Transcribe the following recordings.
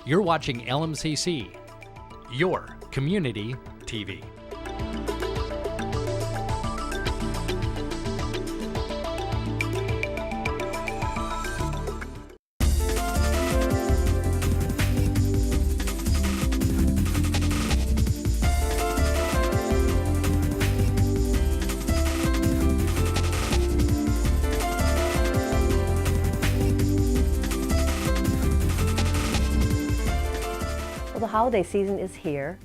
You're watching LMCC, your community TV. Well, the holiday season is here,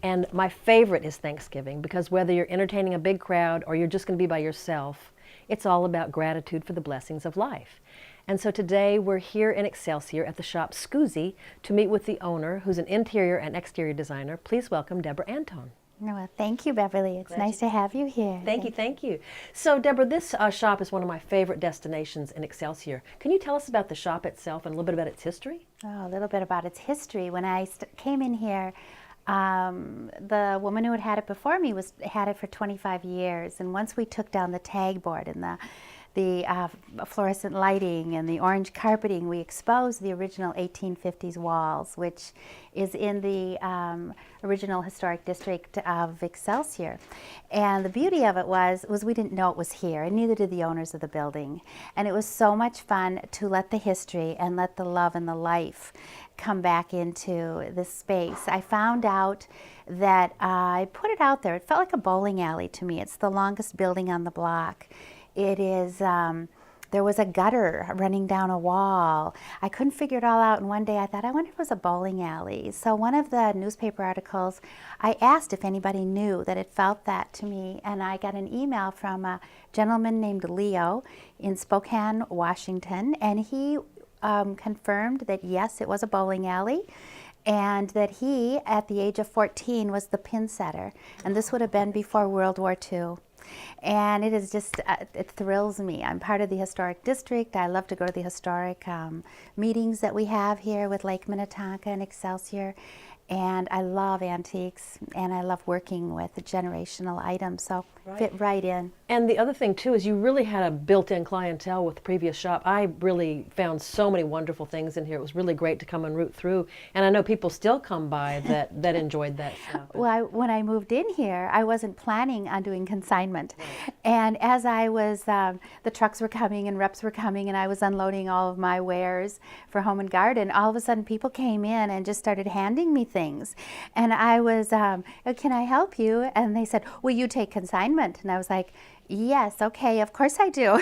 and my favorite is Thanksgiving, because whether you're entertaining a big crowd or you're just going to be by yourself, it's all about gratitude for the blessings of life. And so today we're here in Excelsior at the shop Scusi to meet with the owner, who's an interior and exterior designer. Please welcome Debra Antone. Well, thank you, Beverly. It's nice to have you here. Thank you. So, Debra, this shop is one of my favorite destinations in Excelsior. Can you tell us about the shop itself and a little bit about its history? Oh, a little bit about its history. When I came in here, the woman who had it before me had it for 25 years. And once we took down the tag board and the fluorescent lighting and the orange carpeting, we exposed the original 1850s walls, which is in the original historic district of Excelsior. And the beauty of it was we didn't know it was here, and neither did the owners of the building. And it was so much fun to let the history and let the love and the life come back into this space. I found out that I put it out there. It felt like a bowling alley to me. It's the longest building on the block. It is, there was a gutter running down a wall. I couldn't figure it all out, and one day I thought, I wonder if it was a bowling alley. So one of the newspaper articles, I asked if anybody knew that it felt that to me, and I got an email from a gentleman named Leo in Spokane, Washington, and he confirmed that yes, it was a bowling alley, and that he, at the age of 14, was the pin setter, and this would have been before World War II. And it is just, it thrills me. I'm part of the historic district. I love to go to the historic meetings that we have here with Lake Minnetonka and Excelsior. And I love antiques, and I love working with generational items, so fit right in. And the other thing, too, is you really had a built-in clientele with the previous shop. I really found so many wonderful things in here. It was really great to come and root through. And I know people still come by that enjoyed that shop. Well, when I moved in here, I wasn't planning on doing consignment. Right. And as I was, the trucks were coming and reps were coming, and I was unloading all of my wares for home and garden, all of a sudden people came in and just started handing me things. And I was, can I help you? And they said, will you take consignment? And I was like, yes, okay, of course I do.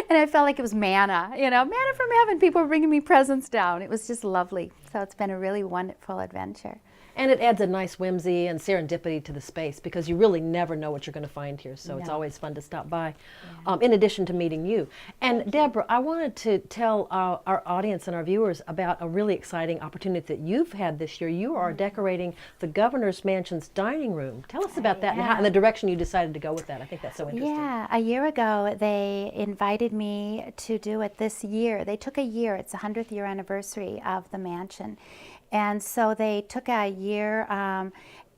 And I felt like it was manna, manna from heaven. People were bringing me presents down. It was just lovely. So it's been a really wonderful adventure. And it adds a nice whimsy and serendipity to the space, because you really never know what you're going to find here. So it's always fun to stop by, in addition to meeting you. And Debra, I wanted to tell our audience and our viewers about a really exciting opportunity that you've had this year. You are decorating the Governor's Mansion's dining room. Tell us about that and the direction you decided to go with that. I think that's so interesting. Yeah, a year ago they invited me to do it this year. They took a year. It's the 100th year anniversary of the mansion. And so they took a year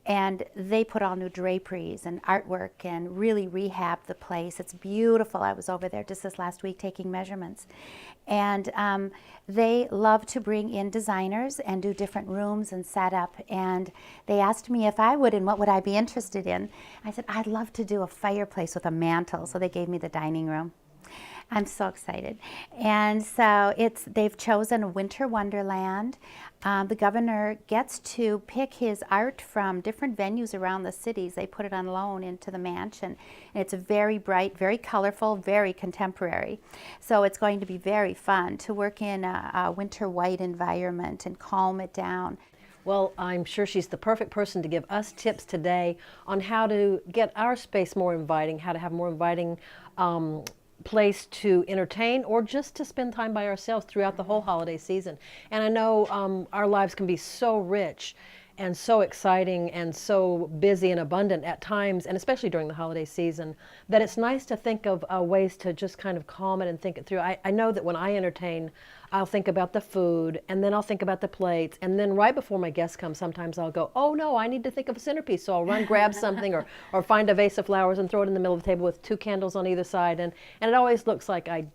and they put all new draperies and artwork and really rehabbed the place. It's beautiful. I was over there just this last week taking measurements. And they love to bring in designers and do different rooms and set up. And they asked me if I would and what would I be interested in. I said, I'd love to do a fireplace with a mantle. So they gave me the dining room. I'm so excited. And so they've chosen a winter wonderland. The governor gets to pick his art from different venues around the cities. They put it on loan into the mansion. And it's very bright, very colorful, very contemporary. So it's going to be very fun to work in a winter white environment and calm it down. Well, I'm sure she's the perfect person to give us tips today on how to get our space more inviting, how to have more inviting place to entertain or just to spend time by ourselves throughout the whole holiday season. And I know our lives can be so rich and so exciting and so busy and abundant at times, and especially during the holiday season, that it's nice to think of ways to just kind of calm it and think it through. I know that when I entertain, I'll think about the food, and then I'll think about the plates, and then right before my guests come, sometimes I'll go, oh no, I need to think of a centerpiece, so I'll run grab something or find a vase of flowers and throw it in the middle of the table with 2 candles on either side, and it always looks like I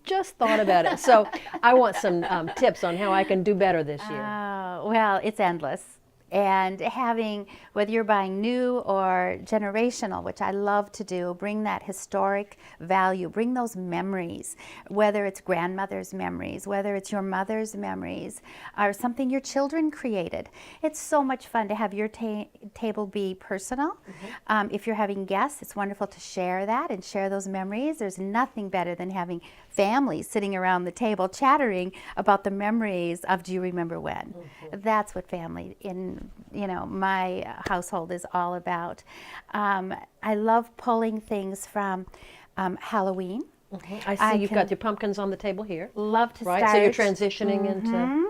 just thought about it. So I want some tips on how I can do better this year. Oh, Well, it's endless. And having, whether you're buying new or generational, which I love to do, bring that historic value, bring those memories, whether it's grandmother's memories, whether it's your mother's memories, or something your children created. It's so much fun to have your table be personal. If you're having guests, it's wonderful to share that and share those memories. There's nothing better than having families sitting around the table chattering about the memories of do you remember when. That's what family in my household is all about. I love pulling things from Halloween. I see you've got your pumpkins on the table here. Love to right? start. So you're transitioning into...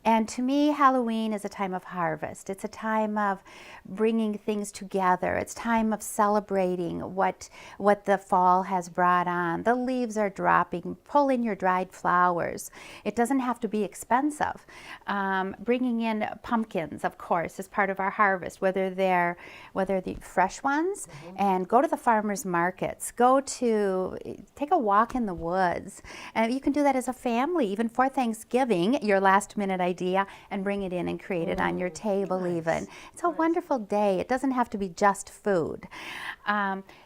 And to me, Halloween is a time of harvest. It's a time of bringing things together. It's time of celebrating what the fall has brought on. The leaves are dropping. Pull in your dried flowers. It doesn't have to be expensive. Bringing in pumpkins, of course, is part of our harvest, whether they're the fresh ones, and go to the farmers markets. Take a walk in the woods. And you can do that as a family, even for Thanksgiving, your last minute idea, and bring it in and create it on your table even. It's a wonderful day. It doesn't have to be just food.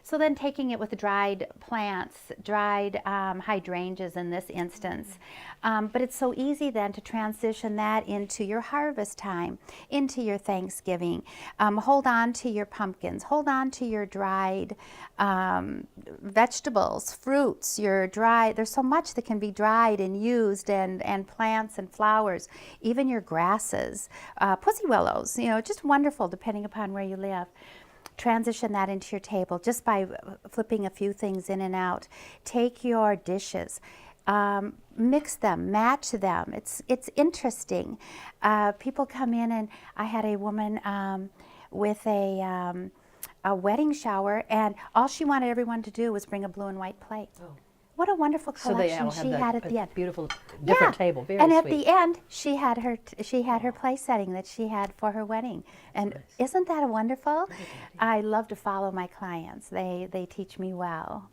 So then taking it with dried plants, dried hydrangeas in this instance. But it's so easy then to transition that into your harvest time, into your Thanksgiving. Hold on to your pumpkins, hold on to your dried vegetables, fruits, there's so much that can be dried and used, and plants and flowers, even your grasses, pussy willows, just wonderful depending upon where you live. Transition that into your table just by flipping a few things in and out. Take your dishes, mix them, match them. It's interesting. People come in, and I had a woman with a wedding shower, and all she wanted everyone to do was bring a blue and white plate. Oh. What a wonderful collection she had at the end. Beautiful, different table. Very and sweet. At the end, she had her place setting that she had for her wedding. And isn't that wonderful? I love to follow my clients. They teach me well,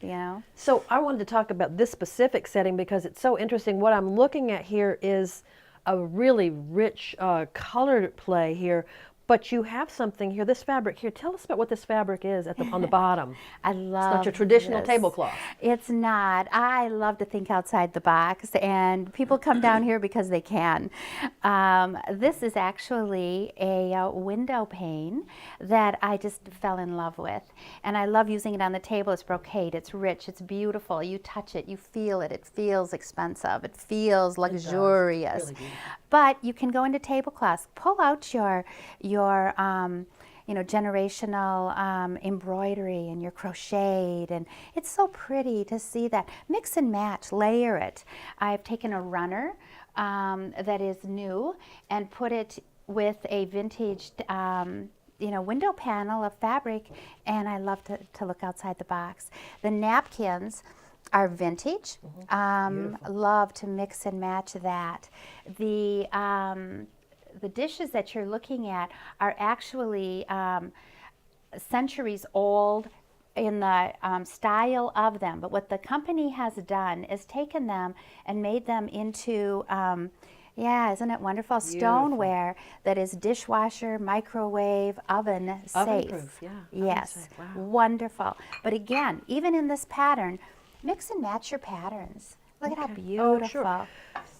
So I wanted to talk about this specific setting because it's so interesting. What I'm looking at here is a really rich colored play here. But you have something here, this fabric here. Tell us about what this fabric is on the bottom. I love It's not your traditional this. tablecloth. It's not. I love to think outside the box, and people come down here because they can. This is actually a window pane that I just fell in love with. And I love using it on the table. It's brocade, it's rich, it's beautiful. You touch it, you feel it. It feels expensive. It feels luxurious. It's really beautiful. But you can go into tablecloths. Pull out your generational embroidery and your crocheted, and it's so pretty to see that. Mix and match, layer it. I've taken a runner that is new and put it with a vintage window panel of fabric, and I love to look outside the box. The napkins are vintage. Love to mix and match that. The dishes that you're looking at are actually centuries old in the style of them. But what the company has done is taken them and made them into, isn't it wonderful? Beautiful. Stoneware that is dishwasher, microwave, oven safe. Oven-proof, yeah. Yes, Wow. Wonderful. But again, even in this pattern, mix and match your patterns. Look at how beautiful. Oh, sure.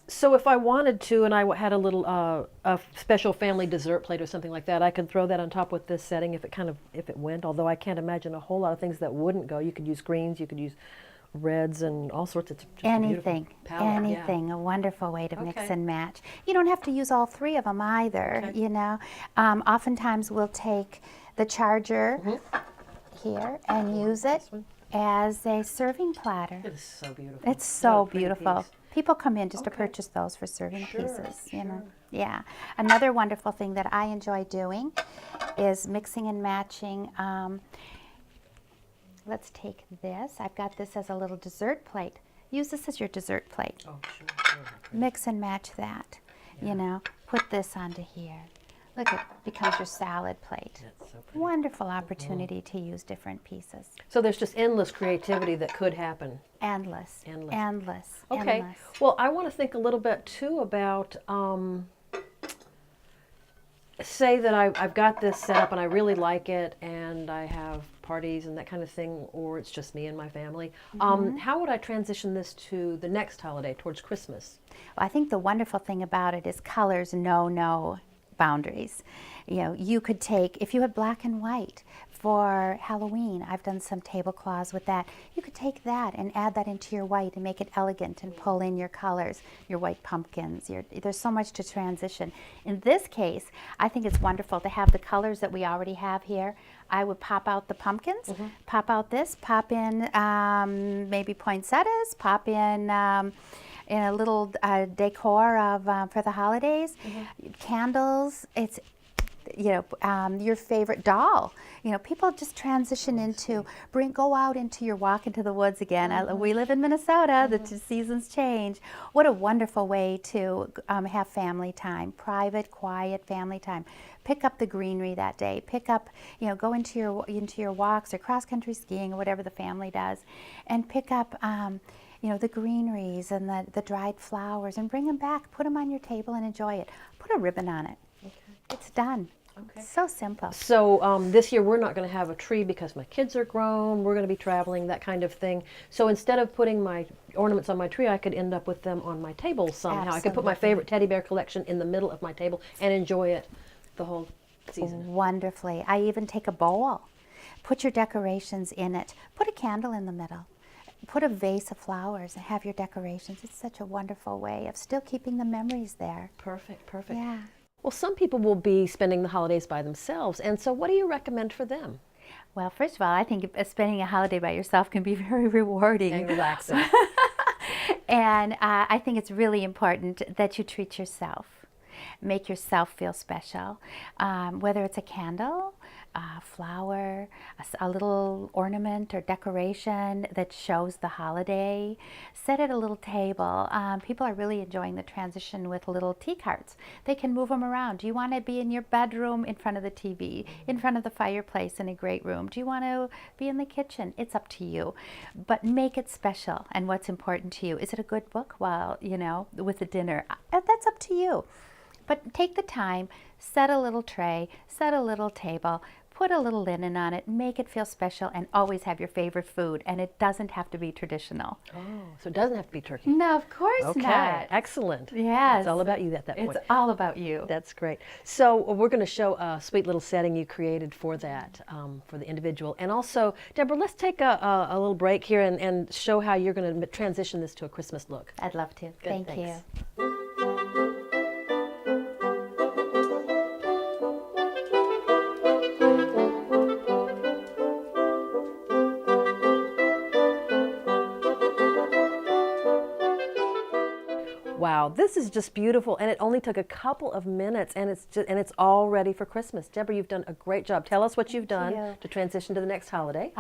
So if I wanted to, and I had a little a special family dessert plate or something like that, I could throw that on top with this setting if it went. Although I can't imagine a whole lot of things that wouldn't go. You could use greens, you could use reds, and all sorts of anything. Yeah. A wonderful way to mix and match. You don't have to use all three of them either. Oftentimes we'll take the charger here and use it as a serving platter. It is so beautiful. It's so beautiful. People come in just to purchase those for serving pieces, Yeah. Another wonderful thing that I enjoy doing is mixing and matching. Let's take this. I've got this as a little dessert plate. Use this as your dessert plate. Oh, sure. Mix and match that. Put this onto here. Look, it becomes your salad plate. That's so pretty. Wonderful opportunity to use different pieces. So there's just endless creativity that could happen. Endless. Okay. Endless. Well, I want to think a little bit too about say that I've got this set up and I really like it, and I have parties and that kind of thing, or it's just me and my family. How would I transition this to the next holiday, towards Christmas? Well, I think the wonderful thing about it is colors know no boundaries. You know, you could take, if you had black and white for Halloween, I've done some tablecloths with that. You could take that and add that into your white and make it elegant and pull in your colors, your white pumpkins. There's so much to transition. In this case, I think it's wonderful to have the colors that we already have here. I would pop out the pumpkins, pop out this, pop in maybe poinsettias, pop in a little decor of for the holidays, candles. It's your favorite doll. You know, people just transition into go out into your walk into the woods again. We live in Minnesota. The seasons change. What a wonderful way to have family time, private, quiet family time. Pick up the greenery that day. Pick up, go into your walks or cross country skiing or whatever the family does, and pick up. The greeneries and the dried flowers, and bring them back, put them on your table and enjoy it. Put a ribbon on it. Okay. It's done. Okay. So simple. So this year we're not going to have a tree because my kids are grown. We're going to be traveling, that kind of thing. So instead of putting my ornaments on my tree, I could end up with them on my table somehow. Absolutely. I could put my favorite teddy bear collection in the middle of my table and enjoy it the whole season. Wonderfully. I even take a bowl. Put your decorations in it. Put a candle in the middle. Put a vase of flowers and have your decorations. It's such a wonderful way of still keeping the memories there. Perfect, perfect. Yeah. Well, some people will be spending the holidays by themselves, and so what do you recommend for them? Well, first of all, I think spending a holiday by yourself can be very rewarding. And relaxing. And I think it's really important that you treat yourself. Make yourself feel special, whether it's a candle, a flower, a little ornament or decoration that shows the holiday. Set at a little table. People are really enjoying the transition with little tea carts. They can move them around. Do you want to be in your bedroom in front of the TV, in front of the fireplace in a great room? Do you want to be in the kitchen? It's up to you. But make it special. And what's important to you? Is it a good book? Well, with the dinner. That's up to you. But take the time, set a little tray, set a little table, put a little linen on it, make it feel special, and always have your favorite food. And it doesn't have to be traditional. Oh, so it doesn't have to be turkey. No, of course not. Okay, excellent. Yes. It's all about you at that point. It's all about you. That's great. So we're going to show a sweet little setting you created for that, for the individual. And also, Debra, let's take a little break here and show how you're going to transition this to a Christmas look. I'd love to. Good, Thank you. Wow, this is just beautiful, and it only took a couple of minutes, and it's all ready for Christmas. Debra, you've done a great job. Tell us what you've done to transition to the next holiday.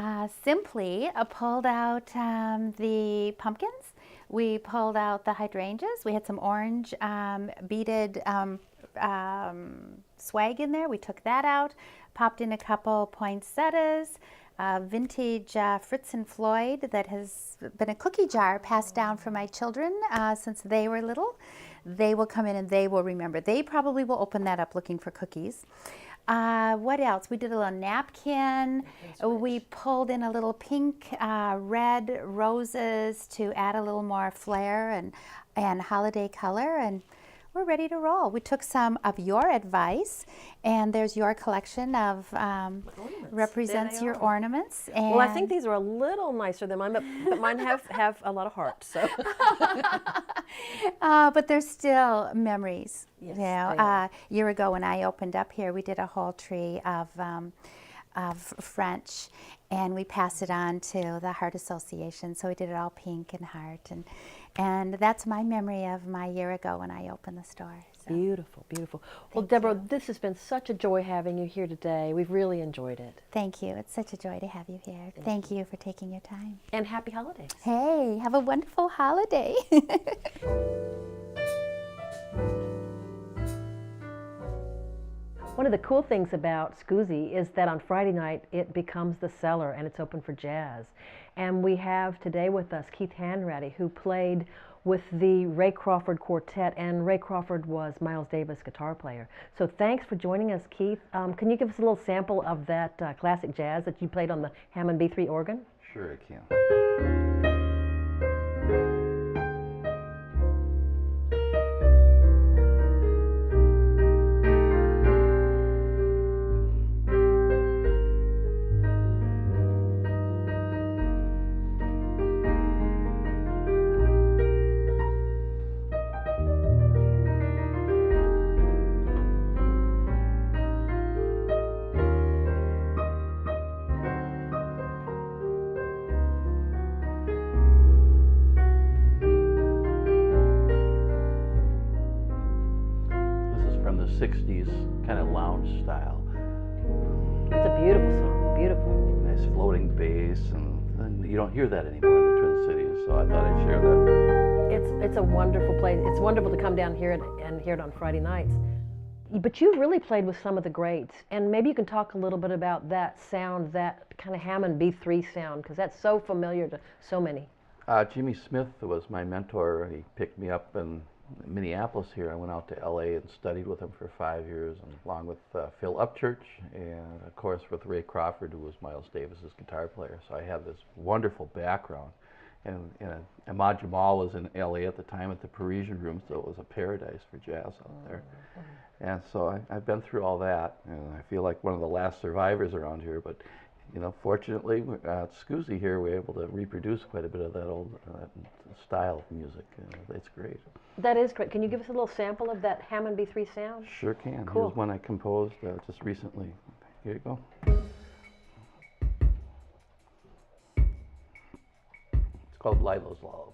Simply pulled out the pumpkins. We pulled out the hydrangeas. We had some orange beaded swag in there. We took that out, popped in a couple poinsettias, vintage Fritz and Floyd that has been a cookie jar passed down for my children since they were little. They will come in and they will remember. They probably will open that up looking for cookies. What else? We did a little napkin. We pulled in a little pink, red roses to add a little more flair and holiday color, and we're ready to roll. We took some of your advice, and there's your collection of represents your ornaments. And well, I think these are a little nicer than mine, but mine have a lot of heart. So, but they're still memories. Yes, a year ago when I opened up here, we did a whole tree of French, and we passed it on to the Heart Association. So we did it all pink and heart, and that's my memory of my year ago when I opened the store. So. Beautiful, beautiful. Well, Debra, this has been such a joy having you here today. We've really enjoyed it. Thank you. It's such a joy to have you here. Thank you for taking your time. And happy holidays. Hey, have a wonderful holiday. One of the cool things about Scusi is that on Friday night it becomes the cellar and it's open for jazz. And we have today with us Keith Hanratty, who played with the Ray Crawford Quartet, and Ray Crawford was Miles Davis' guitar player. So thanks for joining us, Keith. Can you give us a little sample of that classic jazz that you played on the Hammond B3 organ? Sure, I can. From the 60s kind of lounge style. It's a beautiful song, beautiful. Nice floating bass, and you don't hear that anymore in the Twin Cities, so I thought I'd share that. It's a wonderful place. It's wonderful to come down here and hear it on Friday nights. But you've really played with some of the greats, and maybe you can talk a little bit about that sound, that kind of Hammond B3 sound, because that's so familiar to so many. Jimmy Smith was my mentor. He picked me up in Minneapolis here. I went out to LA and studied with him for 5 years, and along with Phil Upchurch, and of course with Ray Crawford, who was Miles Davis's guitar player. So I had this wonderful background. And Ahmad Jamal was in LA at the time at the Parisian Room, so it was a paradise for jazz out there. And so I've been through all that, and I feel like one of the last survivors around here. But you know, fortunately, at Scusi here, we're able to reproduce quite a bit of that old style of music. It's great. That is great. Can you give us a little sample of that Hammond B3 sound? Sure can. Cool. Here's one I composed just recently. Here you go. It's called Lilo's Lullaby.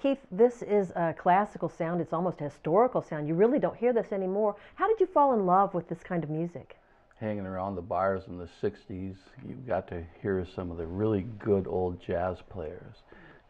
Keith, this is a classical sound. It's almost a historical sound. You really don't hear this anymore. How did you fall in love with this kind of music? Hanging around the bars in the 60s, you got to hear some of the really good old jazz players.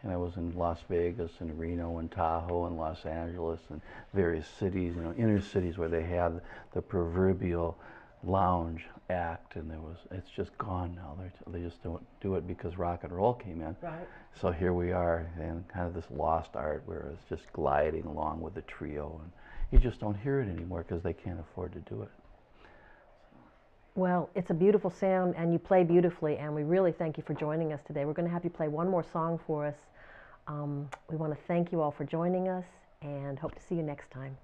And I was in Las Vegas and Reno and Tahoe and Los Angeles and various cities, you know, inner cities where they had the proverbial lounge act, and it's just gone now. They just don't do it because rock and roll came in. Right. So here we are in kind of this lost art where it's just gliding along with the trio, and you just don't hear it anymore because they can't afford to do it. Well, it's a beautiful sound, and you play beautifully, and we really thank you for joining us today. We're going to have you play one more song for us. We want to thank you all for joining us, and hope to see you next time.